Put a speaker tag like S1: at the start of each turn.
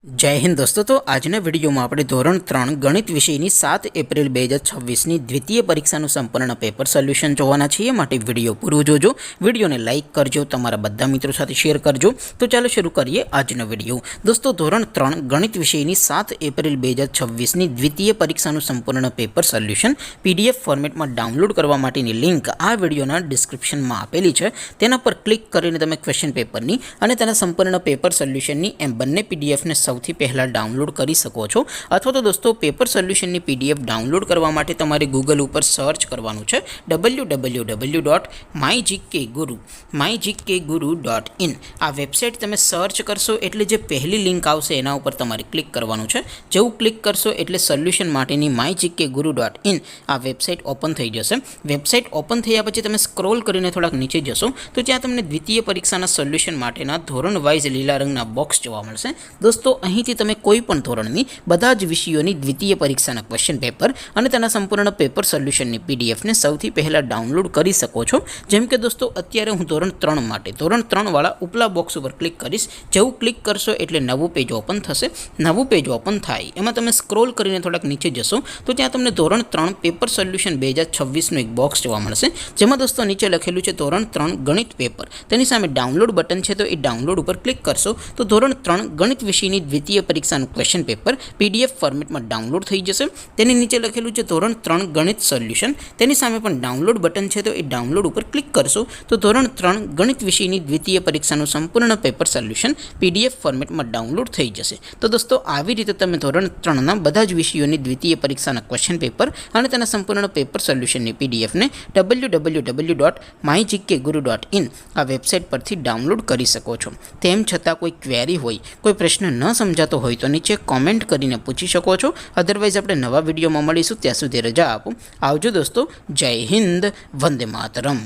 S1: जय हिंद दोस्तों। तो आजना विडियो में આપણે ધોરણ 3 ગણિત વિષયની 7 એપ્રિલ 2026 ની દ્વિતીય પરીક્ષાનું સંપૂર્ણ પેપર સોલ્યુશન જોવાના છીએ। માટે વિડિયો પૂરો જોજો, વિડિયોને લાઈક કરજો, તમારા બધા મિત્રો સાથે શેર કરજો। તો ચાલો શરૂ કરીએ આજનો વિડિયો। દોસ્તો ધોરણ 3 ગણિત વિષયની 7 એપ્રિલ 2026 ની દ્વિતીય પરીક્ષાનું સંપૂર્ણ પેપર સોલ્યુશન PDF ફોર્મેટમાં ડાઉનલોડ કરવા માટેની લિંક આ વિડિયોના ડિસ્ક્રિપ્શનમાં આપેલી છે। તેના પર ક્લિક કરીને તમે ક્વેશ્ચન પેપરની અને તેના સંપૂર્ણ પેપર સોલ્યુશનની એમ બંને PDF ને સૌથી પહેલા ડાઉનલોડ કરી શકો છો। અથવા તો દોસ્તો પેપર સોલ્યુશનની PDF ડાઉનલોડ કરવા માટે તમારે ગૂગલ ઉપર સર્ચ કરવાનું છે www.mygkguru.in। આ વેબસાઇટ તમે સર્ચ કરશો એટલે જે પહેલી લિંક આવશે એના ઉપર તમારે ક્લિક કરવાનું છે। જેવું ક્લિક કરશો એટલે સોલ્યુશન માટેની mygkguru.in આ વેબસાઇટ ઓપન થઈ જશે। વેબસાઇટ ઓપન થયા પછી તમે સ્ક્રોલ કરીને થોડાક નીચે જશો તો ત્યાં તમને દ્વિતીય પરીક્ષાના સોલ્યુશન માટેના ધોરણ વાઇઝ લીલા રંગના બોક્સ જોવા મળશે। દોસ્તો અહીંથી તમે કોઈ પણ ધોરણની બધા જ વિષયોની દ્વિતીય પરીક્ષાના ક્વેશ્ચન પેપર અને તેના સંપૂર્ણ પેપર સોલ્યુશનની PDF ને સૌથી પહેલા ડાઉનલોડ કરી શકો છો। જેમ કે દોસ્તો અત્યારે હું ધોરણ 3 માટે ધોરણ 3 વાળા ઉપલા બોક્સ ઉપર ક્લિક કરીશ। જેવું ક્લિક કરશો એટલે નવું પેજ ઓપન થશે। નવું પેજ ઓપન થાય એમાં તમે સ્ક્રોલ કરીને થોડાક નીચે જશો તો ત્યાં તમને ધોરણ 3 પેપર સોલ્યુશન 2026 નું એક બોક્સ જોવા મળશે। જેમાં દોસ્તો નીચે લખેલું છે ધોરણ 3 ગણિત પેપર, તેની સામે ડાઉનલોડ બટન છે તો એ ડાઉનલોડ ઉપર ક્લિક કરશો તો ધોરણ 3 ગણિત વિષયની દ્વિતીય પરીક્ષાનું ક્વેશ્ચન પેપર PDF ફોર્મેટમાં ડાઉનલોડ થઈ જશે। તેની નીચે લખેલું છે ધોરણ 3 ગણિત સોલ્યુશન, તેની સામે પણ ડાઉનલોડ બટન છે તો એ ડાઉનલોડ ઉપર ક્લિક કરશો તો ધોરણ 3 ગણિત વિષયની દ્વિતીય પરીક્ષાનું સંપૂર્ણ પેપર સોલ્યુશન PDF ફોર્મેટમાં ડાઉનલોડ થઈ જશે। તો દોસ્તો આવી રીતે તમે ધોરણ 3 ના બધા જ વિષયોની દ્વિતીય પરીક્ષાના ક્વેશ્ચન પેપર અને તેના સંપૂર્ણ પેપર સોલ્યુશનની PDF ને www.mygkguru.in આ વેબસાઇટ પરથી ડાઉનલોડ કરી શકો છો। તેમ છતાં કોઈ ક્વેરી હોય, કોઈ પ્રશ્ન ન સમજાતો હોય તો નીચે કોમેન્ટ કરીને પૂછી શકો છો। અધરવાઇઝ આપણે નવા વિડીયોમાં મળીશું, ત્યાં સુધી રજા આપો। આવજો દોસ્તો, જય હિન્દ, વંદે માતરમ।